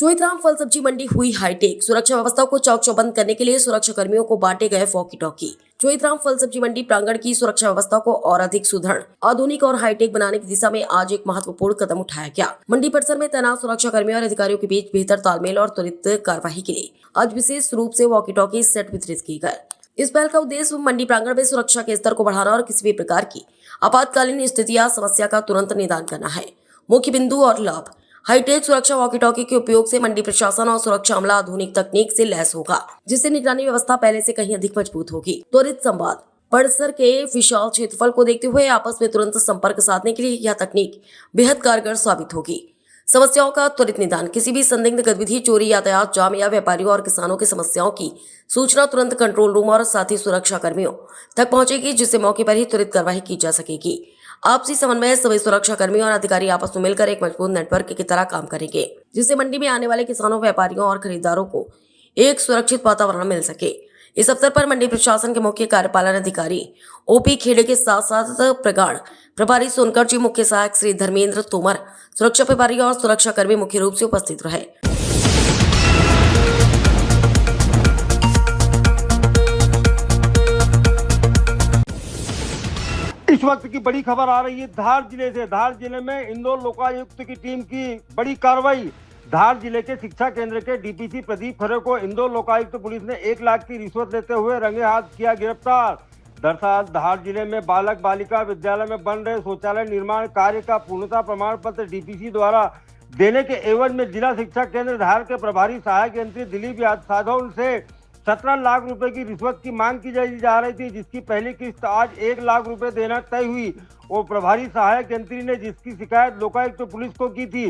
चोइथराम फल सब्जी मंडी हुई हाईटेक। सुरक्षा व्यवस्था को चौक चौबंद करने के लिए सुरक्षा कर्मियों को बांटे गए वॉकी टॉकी। चोइथराम फल सब्जी मंडी प्रांगण की सुरक्षा व्यवस्था को और अधिक सुदृढ़, आधुनिक और हाईटेक बनाने की दिशा में आज एक महत्वपूर्ण कदम उठाया गया। मंडी परिसर में तैनात सुरक्षा कर्मियों और अधिकारियों के बीच बेहतर तालमेल और त्वरित कार्यवाही के लिए आज विशेष रूप से वॉकी टॉकी सेट वितरित किए गए। इस पहल का उद्देश्य मंडी प्रांगण में सुरक्षा के स्तर को बढ़ाना और किसी भी प्रकार की आपातकालीन स्थिति या समस्या का तुरंत निदान करना है। मुख्य बिंदु और लाभ: हाईटेक सुरक्षा वॉकी टॉकी के उपयोग से मंडी प्रशासन और सुरक्षा अमला आधुनिक तकनीक से लैस होगा, जिससे निगरानी व्यवस्था पहले से कहीं अधिक मजबूत होगी। त्वरित संवाद: परिसर के विशाल क्षेत्रफल को देखते हुए आपस में तुरंत संपर्क साधने के लिए यह तकनीक बेहद कारगर साबित होगी। समस्याओं का त्वरित निदान: किसी भी संदिग्ध गतिविधि, चोरी, यातायात जाम या व्यापारियों और किसानों की समस्याओं की सूचना तुरंत कंट्रोल रूम और साथ ही सुरक्षा कर्मियों तक पहुंचेगी, जिससे मौके पर ही त्वरित कार्रवाई की जा सकेगी। आपसी समन्वय: सभी सुरक्षा कर्मी और अधिकारी आपस में मिलकर एक मजबूत नेटवर्क की तरह काम करेंगे, जिससे मंडी में आने वाले किसानों, व्यापारियों और खरीदारों को एक सुरक्षित वातावरण मिल सके। इस अवसर पर मंडी प्रशासन के मुख्य कार्यपालन अधिकारी ओपी खेड़े के साथ साथ प्रांगण प्रभारी सोनकर जी, मुख्य सहायक श्री धर्मेंद्र तोमर, सुरक्षा प्रभारी और सुरक्षा कर्मी मुख्य रूप से उपस्थित रहे। इस वक्त की बड़ी खबर आ रही है धार जिले से। धार जिले में इंदौर लोकायुक्त की टीम की बड़ी कार्रवाई। धार जिले के शिक्षा केंद्र के डीपीसी प्रदीप खरे को इंदौर लोकायुक्त पुलिस ने 1 लाख की रिश्वत लेते हुए रंगे हाथ किया गिरफ्तार। दरअसल धार जिले में बालक बालिका विद्यालय में बन रहे शौचालय निर्माण कार्य का पूर्णता प्रमाण पत्र डीपीसी द्वारा देने के एवज में जिला शिक्षा केंद्र धार के प्रभारी सहायक यंत्री दिलीप यादव से 17 लाख रुपए की रिश्वत की मांग की जा रही थी, जिसकी पहली किस्त आज 1 लाख रुपए देना तय हुई। और प्रभारी सहायक यंत्री ने जिसकी शिकायत लोकायुक्त पुलिस को की थी।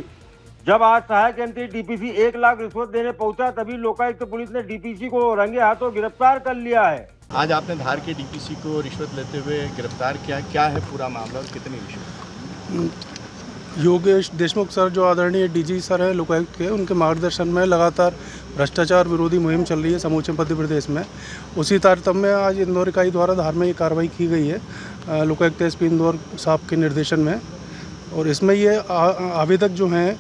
जब आज सहायक यंत्री डीपीसी 1 लाख रिश्वत देने पहुंचा, तभी लोकायुक्त पुलिस ने डीपीसी को रंगे हाथों गिरफ्तार कर लिया है। आज आपने धार के डीपीसी को रिश्वत लेते हुए गिरफ्तार किया, क्या है पूरा मामला और कितनी रिश्वत? योगेश देशमुख सर, जो आदरणीय डीजी सर है लोकायुक्त के, उनके मार्गदर्शन में लगातार भ्रष्टाचार विरोधी मुहिम चल रही है समूचे मध्य प्रदेश में। उसी तारतम्य में आज इंदौर इकाई द्वारा धार में ये कार्रवाई की गई है लोकायुक्त एसपी इंदौर साहब के निर्देशन में। और इसमें ये आवेदक जो हैं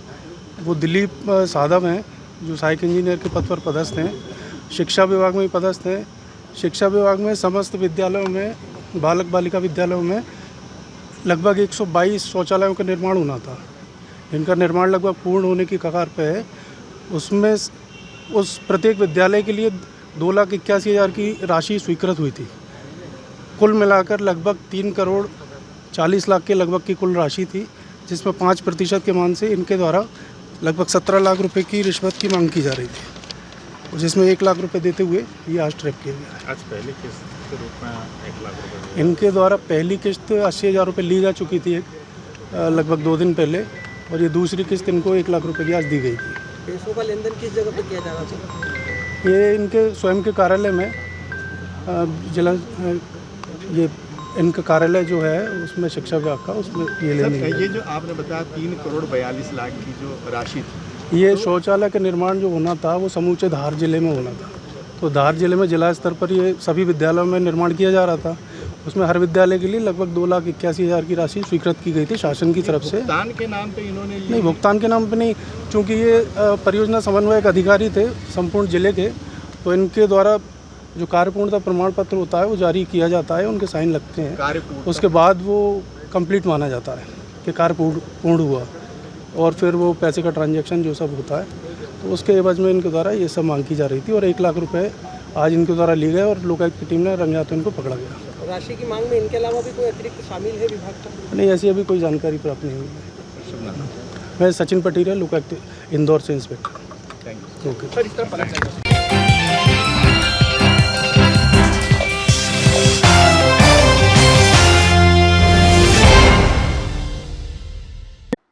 वो दिलीप साधव हैं, जो सहायक इंजीनियर के पद पर पदस्थ हैं। शिक्षा विभाग में भी पदस्थ हैं। शिक्षा विभाग में समस्त विद्यालयों में, बालक बालिका विद्यालयों में लगभग 122 शौचालयों का निर्माण होना था। इनका निर्माण लगभग पूर्ण होने की कगार पे है। उसमें उस प्रत्येक विद्यालय के लिए 2,81,000 की राशि स्वीकृत हुई थी। कुल मिलाकर लगभग 3 करोड़ 40 लाख के लगभग की कुल राशि थी, जिसमें 5% के मान से इनके द्वारा लगभग 17 लाख रुपए की रिश्वत की मांग की जा रही थी, और जिसमें 1 लाख रुपए देते हुए ये आज ट्रैप किया गया है। आज पहली किस्त के रूप में 1 लाख रुपए इनके द्वारा पहली किस्त 80,000 रुपये ली जा चुकी थी लगभग 2 दिन पहले, और ये दूसरी किस्त इनको 1 लाख रुपए की आज दी गई थी। पैसों का लेन देन किस जगह पे किया जा रहा था? ये इनके स्वयं के कार्यालय में जिला ये इनका कार्यालय जो है उसमें शिक्षा विभाग का, उसमें ये लेने। ये जो आपने बताया 3 करोड़ 42 लाख की जो राशि थी, ये शौचालय का निर्माण जो होना था वो समूचे धार जिले में होना था। तो धार जिले में जिला स्तर पर ये सभी विद्यालयों में निर्माण किया जा रहा था। उसमें हर विद्यालय के लिए लगभग 2,81,000 की राशि स्वीकृत की गई थी शासन की तरफ से। भुगतान के नाम पे इन्होंने नहीं, भुगतान के नाम पे नहीं, चूँकि ये परियोजना समन्वयक अधिकारी थे संपूर्ण जिले के, तो इनके द्वारा जो कार्यपूर्णता प्रमाण पत्र होता है वो जारी किया जाता है, उनके साइन लगते हैं, उसके बाद वो कंप्लीट माना जाता है कि कार्य पूर्ण हुआ, और फिर वो पैसे का ट्रांजैक्शन जो सब होता है, तो उसके एवज में इनके द्वारा ये सब मांग की जा रही थी। और 1 लाख रुपए आज इनके द्वारा लिए गए और लोकायुक्त की टीम ने रंगे हाथों इनको पकड़ा गया। राशि की मांग में इनके अलावा भी कोई अतिरिक्त शामिल है विभाग का? नहीं, ऐसी अभी कोई जानकारी प्राप्त नहीं हुई। मैं सचिन पटीरा, लोकायुक्त इंदौर से inspector. Thank you. Okay.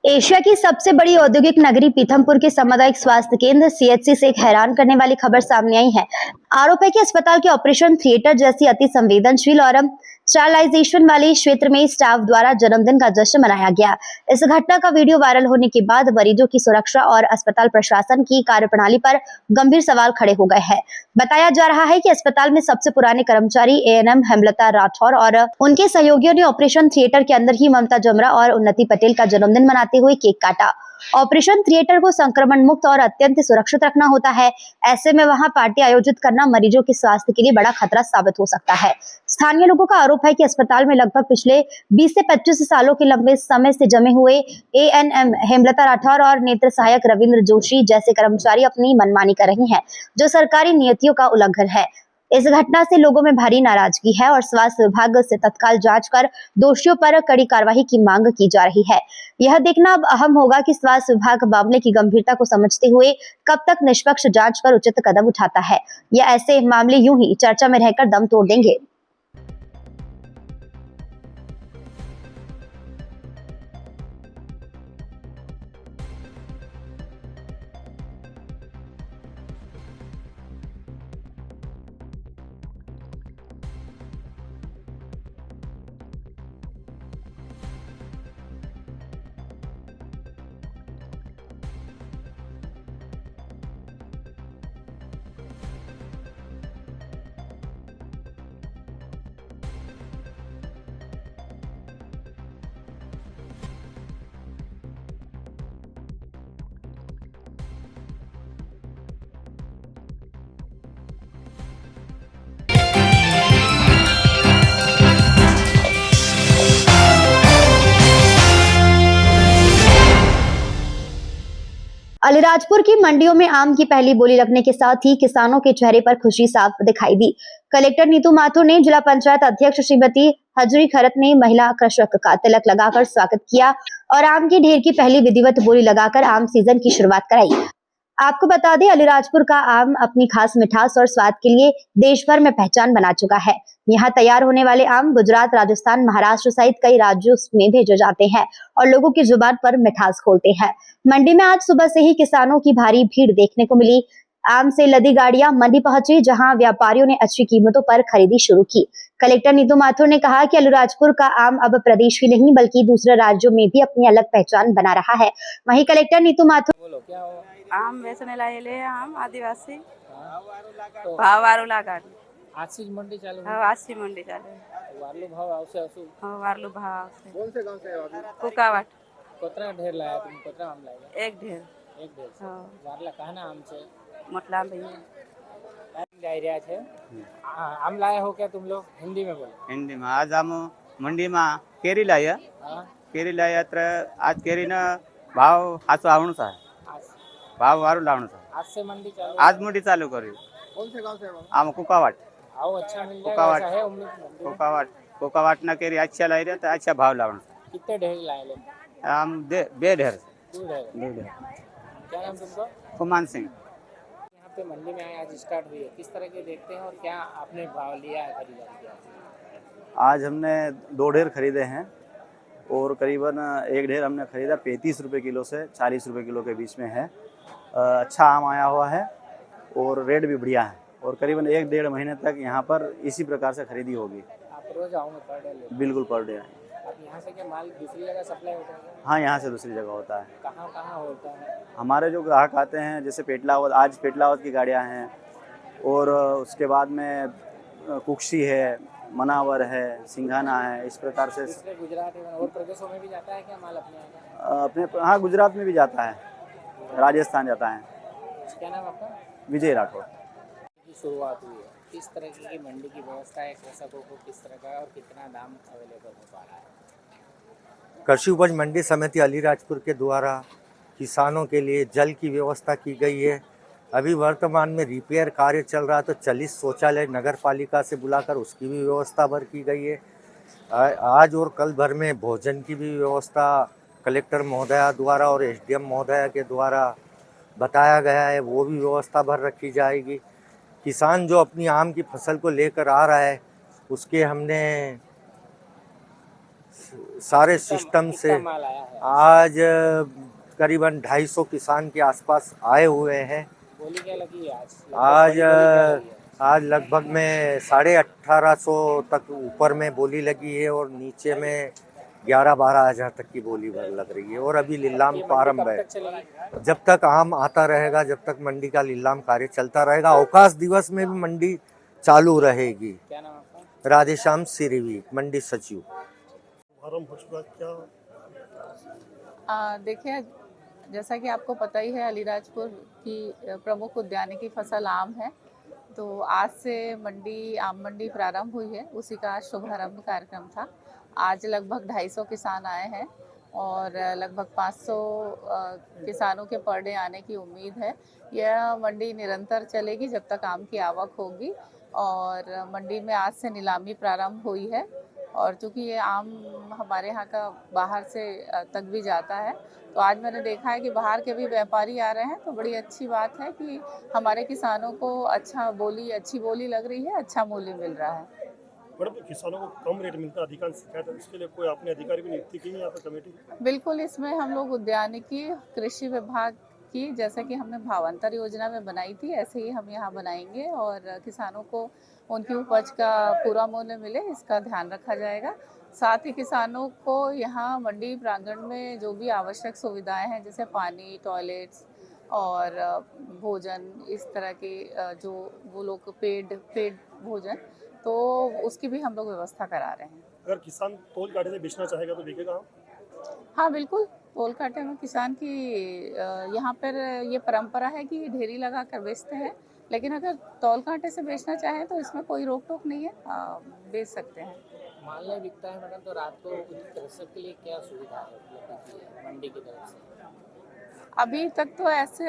Asia की सबसे बड़ी औद्योगिक नगरी पीथमपुर के सामुदायिक स्वास्थ्य केंद्र सीएचसी से एक हैरान करने वाली खबर सामने आई है। आरोप है कि अस्पताल के ऑपरेशन थिएटर जैसी अति संवेदनशील और स्टरलाइजेशन वाले क्षेत्र में स्टाफ द्वारा जन्मदिन का जश्न मनाया गया। इस घटना का वीडियो वायरल होने के बाद मरीजों की सुरक्षा और अस्पताल प्रशासन की कार्यप्रणाली पर गंभीर सवाल खड़े हो गए हैं। बताया जा रहा है कि अस्पताल में सबसे पुराने कर्मचारी एएनएम हेमलता राठौर और उनके सहयोगियों ने ऑपरेशन थिएटर के अंदर ही ममता जमरा और उन्नति पटेल का जन्मदिन मनाते हुए केक काटा। ऑपरेशन थिएटर को संक्रमण मुक्त और अत्यंत सुरक्षित रखना होता है। ऐसे में वहां पार्टी आयोजित करना मरीजों के स्वास्थ्य के लिए बड़ा खतरा साबित हो सकता है। स्थानीय लोगों का आरोप है कि अस्पताल में लगभग पिछले 20 से 25 सालों के लंबे समय से जमे हुए ANM हेमलता राठौर और नेत्र सहायक रविंद्र जोशी जैसे कर्मचारी अपनी मनमानी कर रहे हैं, जो सरकारी नियतियों का उल्लंघन है। इस घटना से लोगों में भारी नाराजगी है और स्वास्थ्य विभाग से तत्काल जांच कर दोषियों पर कड़ी कार्रवाई की मांग की जा रही है। यह देखना अब अहम होगा कि स्वास्थ्य विभाग मामले की गंभीरता को समझते हुए कब तक निष्पक्ष जांच कर उचित कदम उठाता है, या ऐसे मामले यूं ही चर्चा में रहकर दम तोड़ देंगे। अलीराजपुर की मंडियों में आम की पहली बोली लगने के साथ ही किसानों के चेहरे पर खुशी साफ दिखाई दी। कलेक्टर नीतू माथुर ने जिला पंचायत अध्यक्ष श्रीमती हजरी खरत ने महिला कृषक का तिलक लगाकर स्वागत किया और आम की ढेर की पहली विधिवत बोली लगाकर आम सीजन की शुरुआत कराई। आपको बता दें, अलीराजपुर का आम अपनी खास मिठास और स्वाद के लिए देश भर में पहचान बना चुका है। यहाँ तैयार होने वाले आम गुजरात, राजस्थान, महाराष्ट्र सहित कई राज्यों में भेजे जाते हैं और लोगों की जुबान पर मिठास खोलते हैं। मंडी में आज सुबह से ही किसानों की भारी भीड़ देखने को मिली। आम से लदी गाड़ियां मंडी पहुंची, जहां व्यापारियों ने अच्छी कीमतों पर खरीदी शुरू की। कलेक्टर नीतू माथुर ने कहा कि अलीराजपुर का आम अब प्रदेश ही नहीं बल्कि दूसरे राज्यों में भी अपनी अलग पहचान बना रहा है। वहीं कलेक्टर नीतू माथुर आम बेचने लायले आम आदिवासी भाव वारू लागाड आज से मंडी चालू है। आज से मंडी चालू है। वारलू भाव आवसे असू वारलू भाव आवसे कौन से गांव से है अभी? कुकावट कितना ढेर लाया तुम? कितना आम लाया? एक ढेर एक ढेर से वारला कहना आम से मोटला भैया डायरिया है। आम लाए हो क्या तुम लोग? हिंदी में बोलो। हिंदी में आज हम मंडी में केरी लाया। केरी लाया आज केरी न भाव आसो आवणो सा भाव वारू लावणो सा। आज से मंडी चालू? आज मंडी चालू करी। कौन से गांव से? आम कुकावाट। भाव अच्छा मिल जाएगा ऐसा है उम्मीद? कुकावाट न केरी अच्छा लाई रहे तो अच्छा भाव लावणो सा। कितने ढेर लाए ले? हम बे ढेर से। दो ढेर। क्या नाम तुमका? कुमान सिंह। यहाँ पे मंडी में आज स्टार्ट हुई है, किस तरह के देखते हैं और क्या आपने भाव लिया है खरीदारी किया? आज हमने 2 ढेर खरीदे हैं और करीबन एक ढेर हमने खरीदा 35 रुपये किलो से 40 रुपये किलो के बीच में है। अच्छा आम आया हुआ है और रेट भी बढ़िया है और करीबन 1-1.5 महीने तक यहाँ पर इसी प्रकार से खरीदी होगी। आप रोज आओगे पर डे? बिल्कुल पर डे। आप यहाँ से क्या माल दूसरी जगह सप्लाई होता है? हाँ, यहाँ से दूसरी जगह होता है। कहाँ कहाँ होता है? हमारे जो ग्राहक आते हैं जैसे पेटलावत, आज पेटलावत की गाड़ियाँ हैं और उसके बाद में कुक्सी है, मनावर है, सिंघाना है, इस प्रकार से। गुजरात और प्रदेशों में भी जाता है क्या माल अपने? अपने हाँ, गुजरात में भी जाता है, राजस्थान जाता है। क्या नाम आपका? विजय राठौर। की शुरुआत हुई है, किस तरह की मंडी की व्यवस्था है, कृषकों को किस तरह का और कितना दाम अवेलेबल हो पा रहा है? कृषि उपज मंडी समिति अलीराजपुर के द्वारा किसानों के लिए जल की व्यवस्था की गई है। अभी वर्तमान में रिपेयर कार्य चल रहा है तो 40 शौचालय नगर पालिका से बुलाकर उसकी भी व्यवस्था भर की गई है। आज और कल भर में भोजन की भी व्यवस्था कलेक्टर महोदया द्वारा और SDM महोदया के द्वारा बताया गया है, वो भी व्यवस्था भर रखी जाएगी। किसान जो अपनी आम की फसल को लेकर आ रहा है उसके हमने सारे सिस्टम से आज करीबन 250 किसान के आसपास आए हुए हैं। बोली क्या लगी है आज लगभग में 1850 तक ऊपर में बोली लगी है और नीचे में 11-12 हज़ार तक की बोली लग रही है और अभी लीलाम प्रारंभ है। जब तक आम आता रहेगा, जब तक मंडी का लीलाम कार्य चलता रहेगा। अवकाश दिवस में भी मंडी चालू रहेगी। क्या नाम आपका? राधेश्याम सिरिवी, मंडी सचिव। देखिए जैसा कि आपको पता ही है, अलीराजपुर की प्रमुख उद्यानिकी फसल आम है। तो आज से आम मंडी प्रारंभ हुई है, उसी का आज शुभारंभ कार्यक्रम था। आज लगभग 250 किसान आए हैं और लगभग 500 किसानों के पर डे आने की उम्मीद है। यह मंडी निरंतर चलेगी जब तक आम की आवक होगी और मंडी में आज से नीलामी प्रारंभ हुई है। और चूँकि ये आम हमारे यहाँ का बाहर से तक भी जाता है, तो आज मैंने देखा है कि बाहर के भी व्यापारी आ रहे हैं, तो बड़ी अच्छी बात है कि हमारे किसानों को अच्छी बोली लग रही है, अच्छा मूल्य मिल रहा है। मैडम, किसानों को कम रेट मिलता है, अधिकांश शिकायत है, उसके लिए कोई आपने अधिकारी की नियुक्ति की है यहाँ पर कमेटी? बिल्कुल, इसमें हम लोग उद्यानिकी कृषि विभाग की, जैसे कि हमने भावांतर योजना में बनाई थी, ऐसे ही हम यहाँ बनाएंगे और किसानों को उनकी उपज का पूरा मूल्य मिले, इसका ध्यान रखा जाएगा। साथ ही किसानों को यहाँ मंडी प्रांगण में जो भी आवश्यक सुविधाएं हैं, जैसे पानी, टॉयलेट्स और भोजन, इस तरह के जो वो लोग पेड भोजन, तो उसकी भी हम लोग व्यवस्था करा रहे हैं। अगर किसान तोल कांटे से बेचना चाहेगा तो बिकेगा? हाँ बिल्कुल, तोल कांटे में किसान की यहाँ पर ये परंपरा है कि ढेरी लगा कर बेचते हैं, लेकिन अगर तौल कांटे से बेचना चाहें तो इसमें कोई रोक टोक नहीं है, बेच सकते हैं। माल बिकता है मैडम, तो रात को कृषक के लिए क्या सुविधा है मंडी की तरफ से? अभी तक तो ऐसे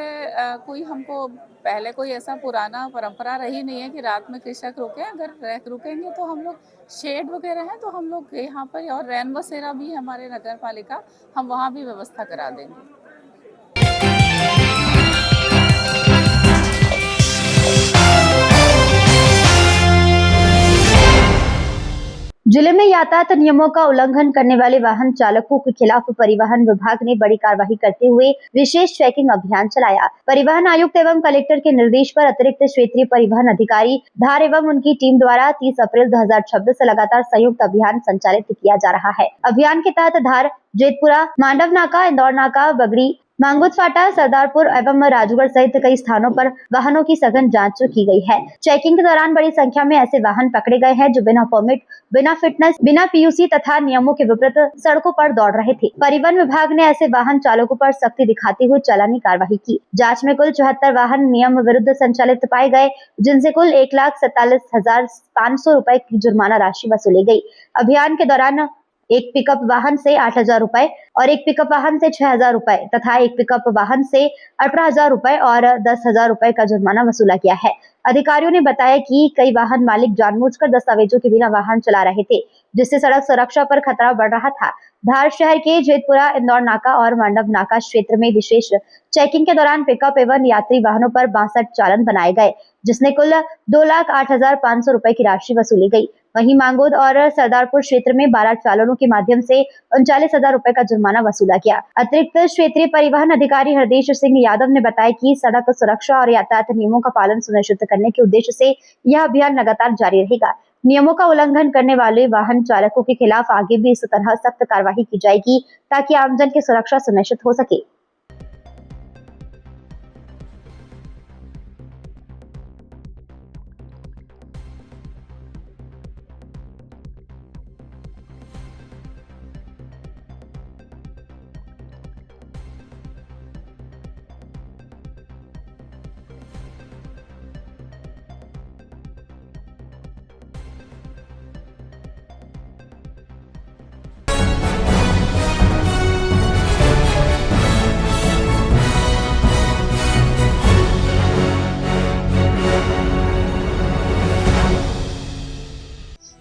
कोई हमको पहले कोई ऐसा पुराना परंपरा रही नहीं है कि रात में कृषक रुके। अगर रुकेंगे तो हम लोग शेड वगैरह हैं तो हम लोग यहाँ पर, और रैन बसेरा भी हमारे नगर पालिका, हम वहाँ भी व्यवस्था करा देंगे। जिले में यातायात नियमों का उल्लंघन करने वाले वाहन चालकों के खिलाफ परिवहन विभाग ने बड़ी कार्रवाई करते हुए विशेष चेकिंग अभियान चलाया। परिवहन आयुक्त एवं कलेक्टर के निर्देश पर अतिरिक्त क्षेत्रीय परिवहन अधिकारी धार एवं उनकी टीम द्वारा 30 अप्रैल 2026 से लगातार संयुक्त अभियान संचालित किया जा रहा है। अभियान के तहत धार, जेतपुरा, मांडव नाका, इंदौर नाका, बगड़ी, मांगुत फाटा, सरदारपुर एवं राजूगढ़ सहित कई स्थानों पर वाहनों की सघन जांच की गई है। चेकिंग के दौरान बड़ी संख्या में ऐसे वाहन पकड़े गए हैं जो बिना परमिट, बिना फिटनेस, बिना पीयूसी तथा नियमों के विपरीत सड़कों पर दौड़ रहे थे। परिवहन विभाग ने ऐसे वाहन चालकों पर सख्ती दिखाते हुए चालानी कार्रवाई की। जांच में कुल 74 वाहन नियम विरुद्ध संचालित पाए गए, जिनसे कुल 1,47,500 रुपए की जुर्माना राशि वसूली गई। अभियान के दौरान एक पिकअप वाहन से 8,000 रुपए और एक पिकअप वाहन से 6,000 रुपए तथा एक पिकअप वाहन से 18,000 रुपए और 10,000 रुपए का जुर्माना वसूला गया है। अधिकारियों ने बताया कि कई वाहन मालिक जानबूझकर दस्तावेजों के बिना वाहन चला रहे थे, जिससे सड़क सुरक्षा पर खतरा बढ़ रहा था। धार शहर के जेतपुरा, इंदौर नाका और मांडव नाका क्षेत्र में विशेष चेकिंग के दौरान पिकअप एवं यात्री वाहनों पर 62 चालान बनाए गए, जिसमें कुल 2,08,500 रुपए की राशि वसूली गई। वहीं मांगोद और सरदारपुर क्षेत्र में 12 चालानों के माध्यम से 39,000 रुपए का जुर्माना वसूला गया। अतिरिक्त क्षेत्रीय परिवहन अधिकारी हरदेश सिंह यादव ने बताया कि सड़क सुरक्षा और यातायात नियमों का पालन सुनिश्चित करने के उद्देश्य से यह अभियान लगातार जारी रहेगा। नियमों का उल्लंघन करने वाले वाहन चालकों के खिलाफ आगे भी इस तरह सख्त कार्रवाई की जाएगी ताकि आमजन की सुरक्षा सुनिश्चित हो सके।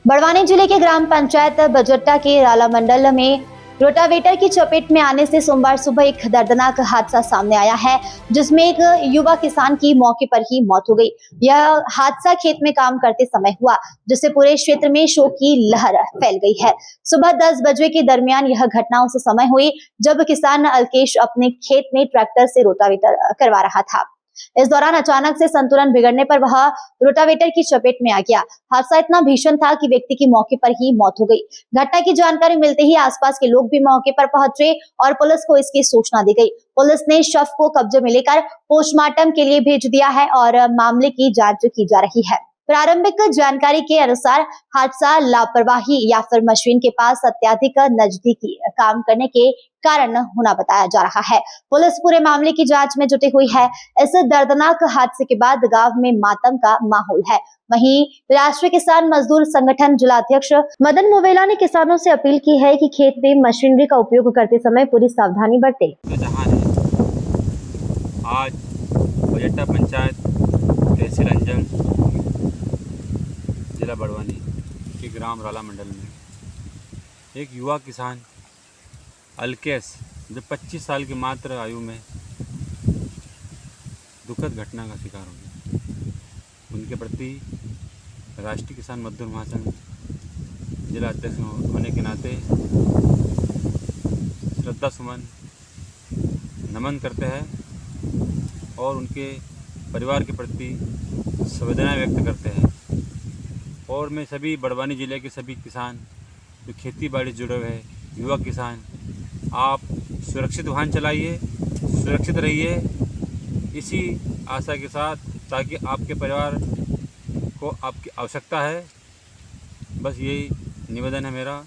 बड़वानी जिले के ग्राम पंचायत बजट्टा के राला मंडल में रोटावेटर की चपेट में आने से सोमवार सुबह एक दर्दनाक हादसा सामने आया है, जिसमें एक युवा किसान की मौके पर ही मौत हो गई। यह हादसा खेत में काम करते समय हुआ, जिससे पूरे क्षेत्र में शोक की लहर फैल गई है। सुबह 10 बजे के दरमियान यह घटना उस समय हुई जब किसान अलकेश अपने खेत में ट्रैक्टर से रोटावेटर करवा रहा था। इस दौरान अचानक से संतुलन बिगड़ने पर वह रोटावेटर की चपेट में आ गया। हादसा इतना भीषण था कि व्यक्ति की मौके पर ही मौत हो गई। घटना की जानकारी मिलते ही आसपास के लोग भी मौके पर पहुंचे और पुलिस को इसकी सूचना दी गई। पुलिस ने शव को कब्जे में लेकर पोस्टमार्टम के लिए भेज दिया है और मामले की जांच की जा रही है। प्रारंभिक जानकारी के अनुसार हादसा लापरवाही या फिर मशीन के पास अत्यधिक नजदीकी काम करने के कारण होना बताया जा रहा है। पुलिस पूरे मामले की जांच में जुटी हुई है। इस दर्दनाक हादसे के बाद गांव में मातम का माहौल है। वहीं राष्ट्रीय किसान मजदूर संगठन जिलाध्यक्ष मदन मोवेला ने किसानों से अपील की है कि खेत में मशीनरी का उपयोग करते समय पूरी सावधानी बरतें। आज बजट्टा पंचायत तहसील अंजल जिला बड़वानी के ग्राम राला मंडल में एक युवा किसान अलकेश जो 25 साल की मात्र आयु में दुखद घटना का शिकार हो गया। उनके प्रति राष्ट्रीय किसान मजदूर महासंघ जिला अध्यक्ष होने के नाते श्रद्धा सुमन नमन करते हैं और उनके परिवार के प्रति संवेदना व्यक्त करते हैं। और मैं सभी बड़वानी जिले के सभी किसान जो खेती बाड़ी जुड़े हुए हैं, युवा किसान, आप सुरक्षित वाहन चलाइए, सुरक्षित रहिए, इसी आशा के साथ, ताकि आपके परिवार को आपकी आवश्यकता है। बस यही निवेदन है मेरा।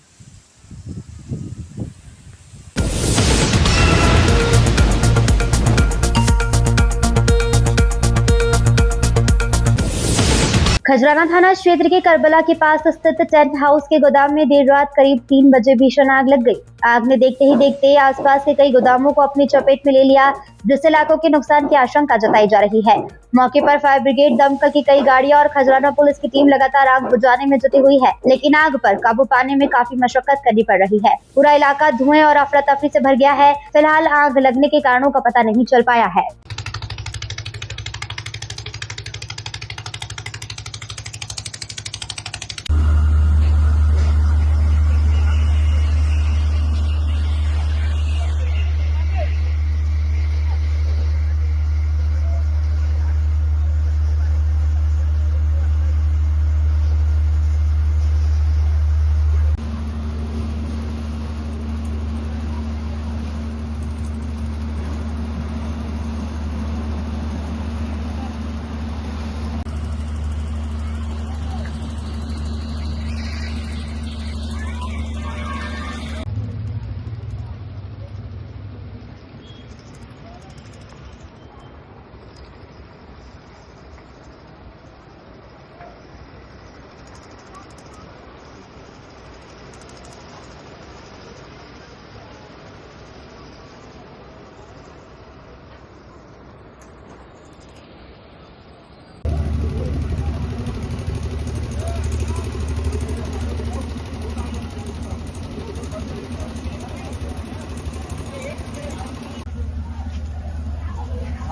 खजराना थाना क्षेत्र के करबला के पास स्थित टेंट हाउस के गोदाम में देर रात करीब 3 बजे भीषण आग लग गई। आग ने देखते ही देखते आसपास के कई गोदामों को अपनी चपेट में ले लिया, जिससे लाखों के नुकसान की आशंका जताई जा रही है। मौके पर फायर ब्रिगेड, दमकल की कई गाड़ियां और खजराना पुलिस की टीम लगातार आग बुझाने में जुटी हुई है, लेकिन आग पर काबू पाने में काफी मशक्कत करनी पड़ रही है। पूरा इलाका धुएं और अफरा तफरी से भर गया है। फिलहाल आग लगने के कारणों का पता नहीं चल पाया है।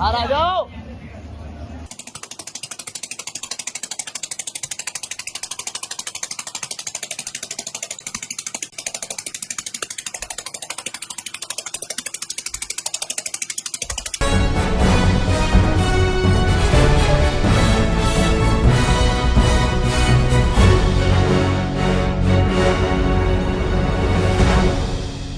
आ जाओ।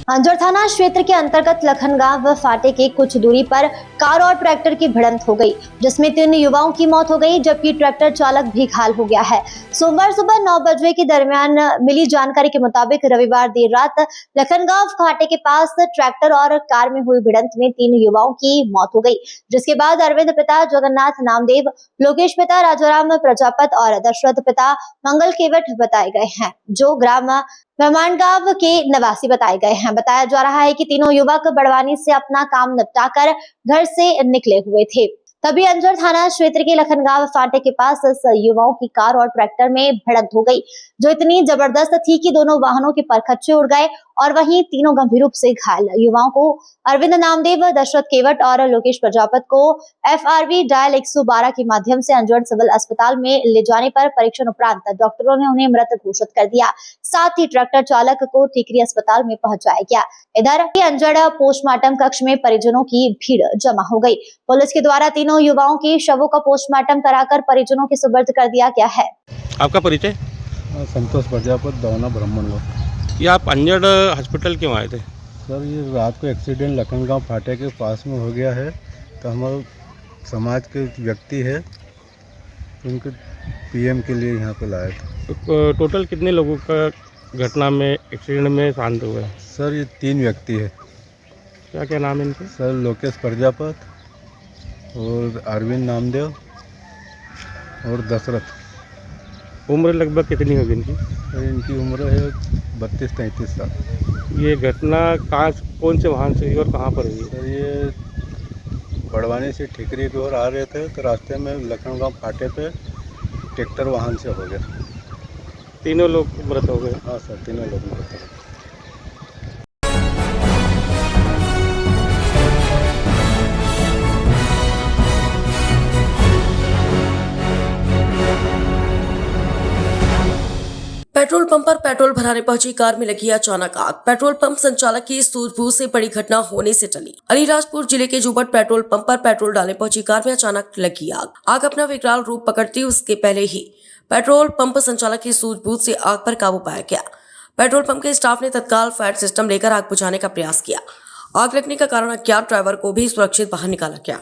अंजड़ थाना क्षेत्र के अंतर्गत लखनगांव फाटे के कुछ दूरी पर कार और ट्रैक्टर की भिड़ंत हो गई, जिसमें 3 युवाओं की मौत हो गई, जबकि ट्रैक्टर चालक भी घायल हो गया है। सोमवार सुबह 9 बजे के दरमियान मिली जानकारी के मुताबिक रविवार देर रात लखनगांव फाटे के पास ट्रैक्टर और कार में हुई भिड़ंत में 3 युवाओं की मौत हो गई, जिसके बाद अरविंद पिता जगन्नाथ नामदेव, लोकेश पिता राजाराम प्रजापत और दशरथ पिता मंगल केवट बताए गए हैं, जो ग्राम मेहमानगांव के निवासी बताए गए हैं। बताया जा रहा है कि तीनों युवक बड़वानी से अपना काम निपटाकर घर से निकले हुए थे, तभी अंजड़ थाना क्षेत्र के लखनगांव फाटे के पास इस युवाओं की कार और ट्रैक्टर में भिड़ंत हो गई, जो इतनी जबरदस्त थी कि दोनों वाहनों के परखच्चे उड़ गए और वहीं तीनों गंभीर रूप से घायल युवाओं को अरविंद नामदेव, दशरथ केवट और लोकेश प्रजापत को FRV डायल 112 के माध्यम से अंजड़ सिविल अस्पताल में ले जाने पर परीक्षण उपरांत डॉक्टरों ने उन्हें मृत घोषित कर दिया। साथ ही ट्रैक्टर चालक को टीकरी अस्पताल में पहुंचाया गया। इधर अंजड़ पोस्टमार्टम कक्ष में परिजनों की भीड़ जमा हो गई। पुलिस के द्वारा तीनों युवाओं के शवों का पोस्टमार्टम कराकर परिजनों के सुपुर्द कर दिया गया है। आपका परिचय? संतोष प्रजापत, दौना ब्राह्मण लोग। ये आप अंजड़ हॉस्पिटल क्यों आए थे? सर, ये रात को एक्सीडेंट लखनगांव फाटे के पास में हो गया है, तो हमारे समाज के व्यक्ति है, उनके पीएम के लिए यहाँ पे लाया था। तो टोटल कितने लोगों का घटना में एक्सीडेंट में शांत हुए? सर ये 3 व्यक्ति है। क्या क्या नाम है इनके? सर लोकेश प्रजापत और अरविंद नामदेव और दशरथ। उम्र लगभग कितनी होगी इनकी? सर इनकी उम्र है 32-33 साल। ये घटना कौन से वाहन से हुई और कहाँ पर हुई? सर ये बड़वानी से ठिकरी की ओर आ रहे थे तो रास्ते में लखनगांव फाटे पे ट्रैक्टर वाहन से हो गया। तीनों लोग मृत हो गए? हाँ सर, तीनों लोग मृत हो गए। पेट्रोल पंप पर पेट्रोल भराने पहुंची कार में लगी अचानक आग। पेट्रोल पंप संचालक की सूझबूझ से बड़ी घटना होने से टली। अलीराजपुर जिले के जुबट पेट्रोल पंप पर पेट्रोल डालने पहुंची कार में अचानक लगी आग। आग अपना विकराल रूप पकड़ती उसके पहले ही पेट्रोल पंप संचालक की सूझबूझ से आग पर काबू पाया गया। पेट्रोल पंप के स्टाफ ने तत्काल फायर सिस्टम लेकर आग बुझाने का प्रयास किया। आग लगने का कारण अज्ञात, ड्राइवर को भी सुरक्षित बाहर निकाला गया।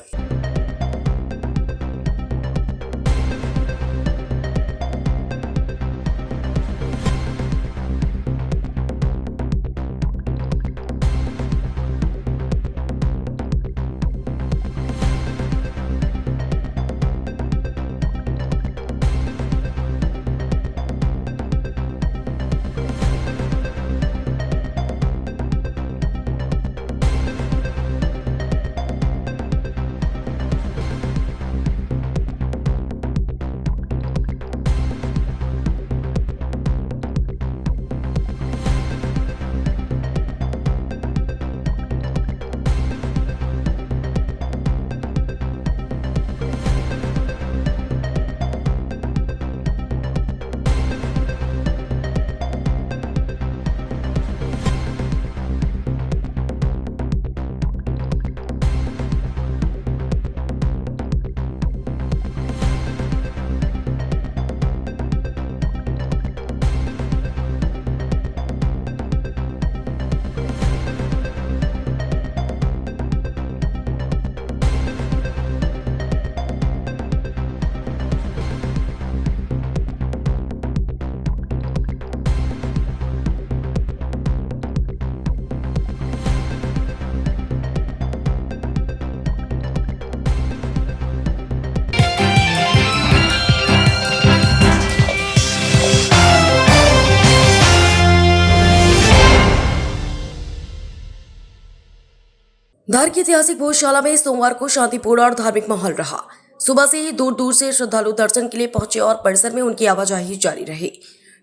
धार की ऐतिहासिक भोजशाला में सोमवार को शांतिपूर्ण और धार्मिक माहौल रहा। सुबह से ही दूर दूर से श्रद्धालु दर्शन के लिए पहुंचे और परिसर में उनकी आवाजाही जारी रही।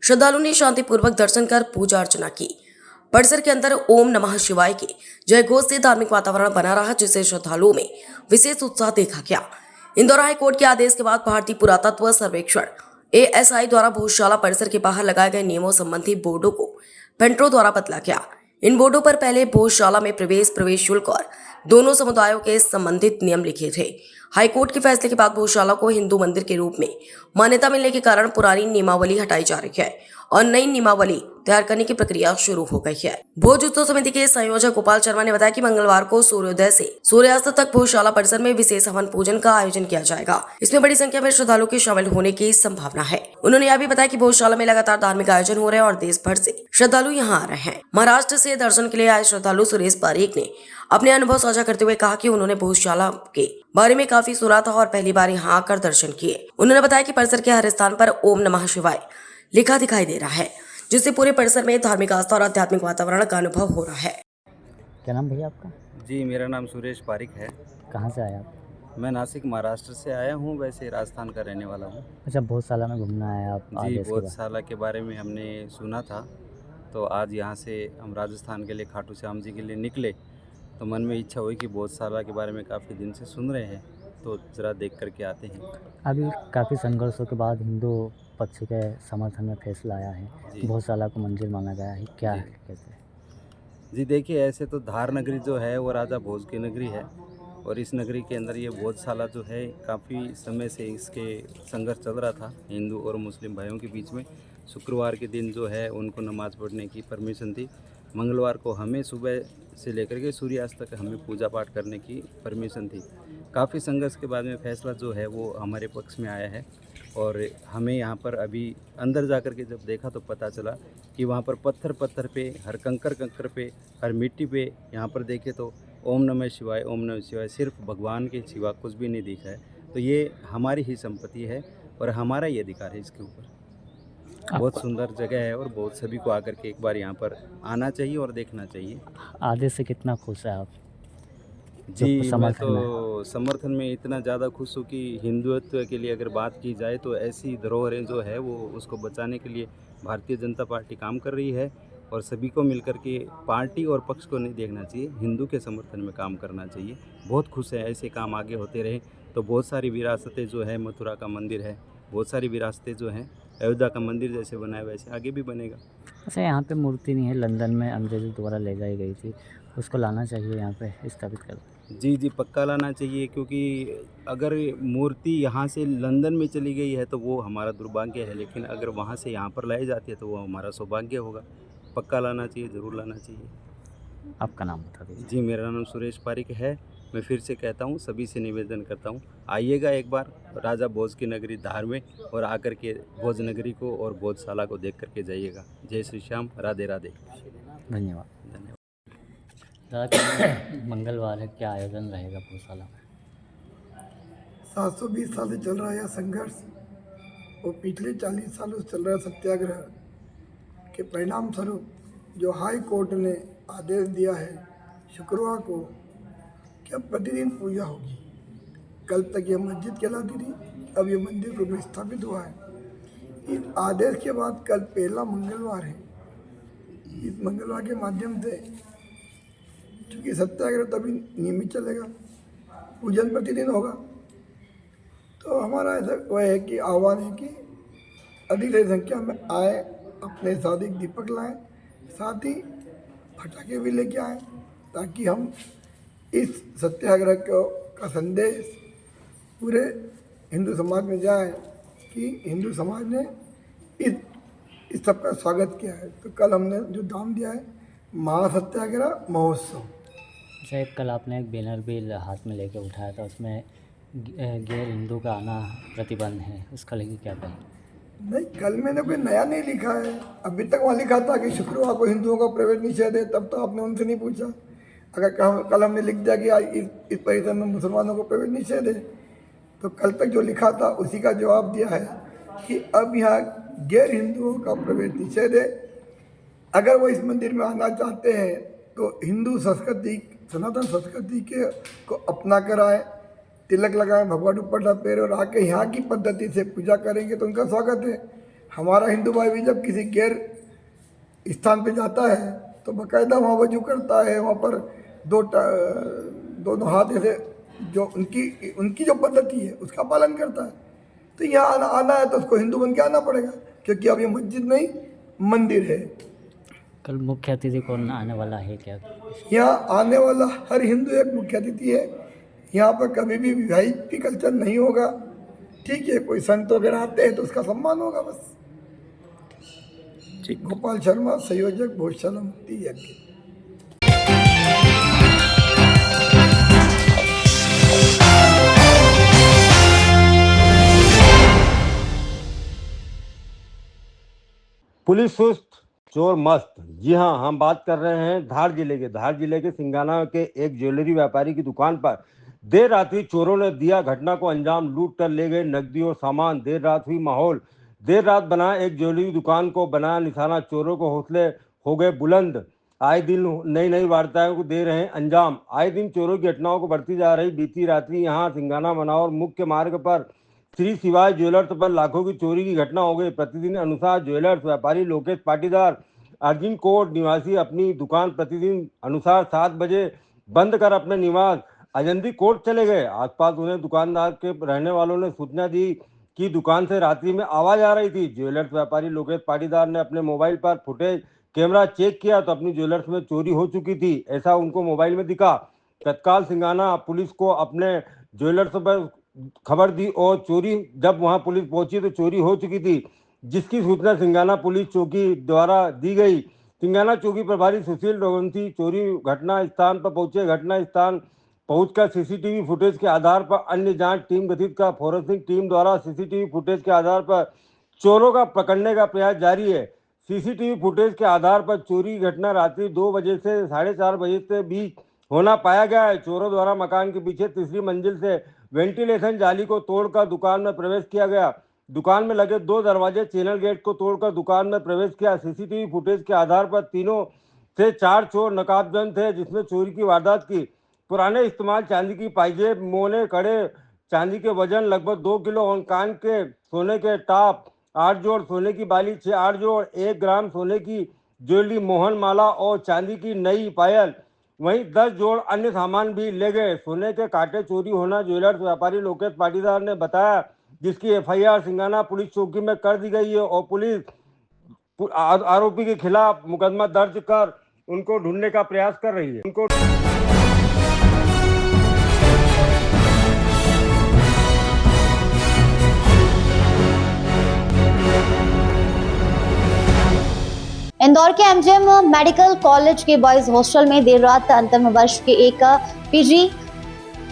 श्रद्धालु ने शांतिपूर्वक दर्शन कर पूजा अर्चना की। परिसर के अंदर ओम नमः शिवाय के जय घोष से धार्मिक वातावरण बना रहा, जिससे श्रद्धालुओं में विशेष उत्साह देखा गया। इंदौर हाईकोर्ट के आदेश के बाद भारतीय पुरातत्व सर्वेक्षण ASI द्वारा भोजशाला परिसर के बाहर लगाए गए नियमों संबंधी बोर्डों को पेंट्रो द्वारा बदला गया। इन बोर्डों पर पहले भोजशाला में प्रवेश शुल्क और दोनों समुदायों के संबंधित नियम लिखे थे। हाईकोर्ट के फैसले के बाद भोजशाला को हिंदू मंदिर के रूप में मान्यता मिलने के कारण पुरानी नियमावली हटाई जा रही है और नई नियमावली तैयार करने की प्रक्रिया शुरू हो गई है। भोज उत्सव समिति के संयोजक गोपाल शर्मा ने बताया कि मंगलवार को सूर्योदय से सूर्यास्त तक भोजशाला परिसर में विशेष हवन पूजन का आयोजन किया जाएगा। इसमें बड़ी संख्या में श्रद्धालुओं के शामिल होने की संभावना है। उन्होंने यह भी बताया कि भोजशाला में लगातार धार्मिक आयोजन हो रहे हैं और देश भर से श्रद्धालु यहाँ आ रहे हैं। महाराष्ट्र से दर्शन के लिए आए श्रद्धालु सुरेश पारीक ने अपने अनुभव साझा करते हुए कहा कि उन्होंने भोजशाला के बारे में काफी सुना था और पहली बार यहाँ आकर दर्शन किए। उन्होंने बताया कि परिसर के हर स्थान पर ओम नमः शिवाय लिखा दिखाई दे रहा है, जिससे पूरे परिसर में धार्मिक आस्था और आध्यात्मिक वातावरण का अनुभव हो रहा है। क्या नाम भैया आपका? जी, मेरा नाम सुरेश पारिक है। कहाँ से आए आप? मैं नासिक महाराष्ट्र से आया हूँ, वैसे राजस्थान का रहने वाला हूँ। अच्छा, भोजशाला में घूमना आए आप? जी, भोजशाला के बारे में हमने सुना था, तो आज यहाँ से हम राजस्थान के लिए खाटू श्याम जी के लिए निकले, तो मन में इच्छा हुई कि भोजशाला के बारे में काफ़ी दिन से सुन रहे हैं, तो ज़रा देख करके आते हैं। अभी काफ़ी संघर्षों के बाद हिंदू पक्ष के समर्थन में फैसला आया है, भोजशाला को मंदिर माना गया है, क्या है कैसे? जी देखिए, ऐसे तो धार नगरी जो है वो राजा भोज की नगरी है, और इस नगरी के अंदर ये भोजशाला जो है काफ़ी समय से इसके संघर्ष चल रहा था हिंदू और मुस्लिम भाइयों के बीच में। शुक्रवार के दिन जो है उनको नमाज़ पढ़ने की परमिशन थी, मंगलवार को हमें सुबह से लेकर के सूर्यास्त तक हमें पूजा पाठ करने की परमिशन थी। काफ़ी संघर्ष के बाद में फैसला जो है वो हमारे पक्ष में आया है, और हमें यहाँ पर अभी अंदर जाकर के जब देखा तो पता चला कि वहाँ पर पत्थर पत्थर पे, हर कंकर कंकर पे, हर मिट्टी पे यहाँ पर देखे तो ओम नमः शिवाय, ओम नमः शिवाय, सिर्फ भगवान के सिवा कुछ भी नहीं दिखा है। तो ये हमारी ही संपत्ति है और हमारा ही अधिकार है इसके ऊपर। बहुत सुंदर जगह है और बहुत सभी को आकर के एक बार यहाँ पर आना चाहिए और देखना चाहिए। आदेश से कितना खुश है आप? जी, मैं समर्थन में तो समर्थन में इतना ज़्यादा खुश हूँ कि हिंदुत्व के लिए अगर बात की जाए तो ऐसी धरोहरें जो है वो उसको बचाने के लिए भारतीय जनता पार्टी काम कर रही है और सभी को मिलकर के पार्टी और पक्ष को नहीं देखना चाहिए, हिंदू के समर्थन में काम करना चाहिए। बहुत खुश है, ऐसे काम आगे होते रहे तो बहुत सारी विरासतें जो है, मथुरा का मंदिर है, बहुत सारी विरासतें जो हैं, अयोध्या का मंदिर जैसे बना है वैसे आगे भी बनेगा। अच्छा, यहाँ पे मूर्ति नहीं है, लंदन में अंग्रेज़ों द्वारा ले जाई गई थी, उसको लाना चाहिए यहाँ पे स्थापित कर। जी, पक्का लाना चाहिए क्योंकि अगर मूर्ति यहाँ से लंदन में चली गई है तो वो हमारा दुर्भाग्य है, लेकिन अगर वहाँ से यहाँ पर लाई जाती है तो वो हमारा सौभाग्य होगा। पक्का लाना चाहिए, ज़रूर लाना चाहिए। आपका नाम बता दीजिए। जी, मेरा नाम सुरेश पारिक है। मैं फिर से कहता हूँ, सभी से निवेदन करता हूँ, आइएगा एक बार राजा भोज की नगरी धार में और आकर के भोज नगरी को और भोजशाला को देख करके जाइएगा। जय श्री श्याम, राधे राधे। धन्यवाद। दादा, मंगलवार है, क्या आयोजन रहेगा भोजशाला में? 720 साल से चल रहा है यह संघर्ष और पिछले 40 सालों से चल रहा सत्याग्रह के परिणाम स्वरूप जो हाई कोर्ट ने आदेश दिया है शुक्रवार को कि अब प्रतिदिन पूजा होगी। कल तक यह मस्जिद कहलाती थी, अब यह मंदिर रूप में स्थापित हुआ है। इस आदेश के बाद कल पहला मंगलवार है। इस मंगलवार के माध्यम से चूँकि सत्याग्रह तभी नियमित चलेगा, पूजन प्रतिदिन होगा, तो हमारा ऐसा वह है कि आह्वान है कि अधिक से संख्या में आए, अपने साथ एक दीपक लाएं, साथ ही पटाखे भी लेके आएँ ताकि हम इस सत्याग्रह का संदेश पूरे हिंदू समाज में जाए कि हिंदू समाज ने इस सब का स्वागत किया है। तो कल हमने जो नाम दिया है महासत्याग्रह महोत्सव। अच्छा, कल आपने एक बैनर भी हाथ में लेके उठाया था, उसमें गैर हिंदू का आना प्रतिबंध है, उसका लेके क्या कहें? नहीं, कल मैंने कोई नया नहीं लिखा है। अभी तक वहाँ लिखा था कि शुक्रवार को हिंदुओं का प्रवेश निषेध है, तब तो आपने उनसे नहीं पूछा। अगर कल हमने लिख दिया कि आज इस परिसर में मुसलमानों को प्रवेश निषेध है, तो कल तक जो लिखा था उसी का जवाब दिया है कि अब यहाँ गैर हिंदुओं का प्रवेश निषेध है। अगर वो इस मंदिर में आना चाहते हैं तो हिंदू संस्कृति, सनातन संस्कृति को अपना कर आए, तिलक लगाएं, भगवा दुपट्टा पहने और आके यहाँ की पद्धति से पूजा करेंगे तो उनका स्वागत है। हमारा हिंदू भाई भी जब किसी गैर स्थान पे जाता है तो बाकायदा वहाँ वजू करता है, वहाँ पर दोनों हाथ ऐसे जो उनकी जो पद्धति है उसका पालन करता है। तो यहाँ आना है तो उसको हिंदू बन के आना पड़ेगा, क्योंकि अब ये मस्जिद नहीं मंदिर है। कल मुख्य अतिथि कौन आने वाला है क्या? यहाँ आने वाला हर हिंदू एक मुख्य अतिथि है। यहाँ पर कभी भी वीआईपी कल्चर नहीं होगा, ठीक है। कोई संत वगैरह आते हैं तो उसका सम्मान होगा बस। गोपाल शर्मा, संयोजक, भोजशाला मुक्ति यज्ञ। पुलिस सुस्त, चोर मस्त। जी हाँ, हम बात कर रहे हैं धार जिले के सिंगाना के एक ज्वेलरी व्यापारी की दुकान पर देर रात हुई चोरों ने दिया घटना को अंजाम। लूट कर ले गए नकदी और सामान। देर रात हुई माहौल। देर रात बना एक ज्वेलरी दुकान को बनाया निशाना। चोरों को हौसले हो गए बुलंद। आए दिन नई वारदातों को दे रहे हैं अंजाम। आए दिन चोरों की घटनाओं को बढ़ती जा रही। बीती रात्रि यहाँ सिंगाना मनावर मुख्य मार्ग पर श्री शिवाय ज्वेलर्स पर लाखों की चोरी की घटना हो गई। प्रतिदिन अनुसार ज्वेलर्स व्यापारी लोकेश पाटीदार अर्जुन कोट निवासी अपनी दुकान प्रतिदिन अनुसार 7 बजे बंद कर अपने निवास अजंती कोर्ट चले गए। आसपास उन्हें दुकानदार के रहने वालों ने सूचना दी कि दुकान से रात्रि में आवाज आ रही थी। ज्वेलर्स व्यापारी लोकेश पाटीदार ने अपने मोबाइल पर फुटेज कैमरा चेक किया तो अपनी ज्वेलर्स में चोरी हो चुकी थी, ऐसा उनको मोबाइल में दिखा। तत्काल सिंगाना पुलिस को अपने ज्वेलर्स पर खबर दी और चोरी जब वहां पुलिस पहुंची तो चोरी हो चुकी थी, जिसकी सूचना सिंगाना पुलिस चौकी द्वारा दी गई। सिंगाना चौकी प्रभारी सुशील रघुवंशी चोरी घटना स्थान पर पहुंचे। घटना स्थान पहुंचकर सीसीटीवी फुटेज के आधार पर अन्य जांच टीम गठित कर फोरेंसिक टीम द्वारा सीसीटीवी फुटेज के आधार पर चोरों का पकड़ने का प्रयास जारी है। सीसीटीवी फुटेज के आधार पर चोरी घटना रात्रि 2 बजे से 4:30 बजे के बीच होना पाया गया है। चोरों द्वारा मकान के पीछे तीसरी मंजिल से वेंटिलेशन जाली को तोड़कर दुकान में प्रवेश किया गया। दुकान में लगे 2 दरवाजे चैनल गेट को तोड़कर दुकान में प्रवेश किया। सीसीटीवी फुटेज के आधार पर तीनों से 4 चोर नकाबजंद थे जिसने चोरी की वारदात की। पुराने इस्तेमाल चांदी की पाइजेब, मोने, कड़े, चांदी के वजन लगभग 2 किलो और कान के सोने के टॉप, 8 जोड़ सोने की बाली, 8 जोड़ 1 ग्राम सोने की ज्वेलरी, मोहन माला और चांदी की नई पायल, वहीं 10 जोड़ अन्य सामान भी ले गए। सोने के कांटे चोरी होना ज्वेलर्स व्यापारी लोकेश पाटीदार ने बताया, जिसकी एफआईआर सिंगाना पुलिस चौकी में कर दी गई है और पुलिस आरोपी के खिलाफ मुकदमा दर्ज कर उनको ढूंढने का प्रयास कर रही है। उनको इंदौर के एमजीएम मेडिकल कॉलेज के बॉयज हॉस्टल में देर रात अंतिम वर्ष के एक पीजी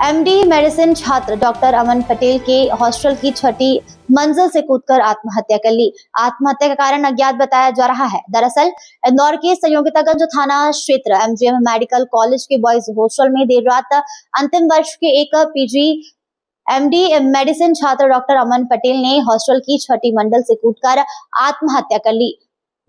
एमडी मेडिसिन छात्र डॉक्टर अमन पटेल के हॉस्टल की 6ठी मंजिल से कूदकर आत्महत्या कर ली। आत्महत्या का कारण अज्ञात बताया जा रहा है। दरअसल इंदौर के संयोगितागंज थाना क्षेत्र एमजीएम मेडिकल कॉलेज के बॉयज हॉस्टल में देर रात अंतिम वर्ष के एक पीजी एमडी मेडिसिन छात्र डॉक्टर अमन पटेल ने हॉस्टल की 6ठी मंजिल से कूदकर आत्महत्या कर ली।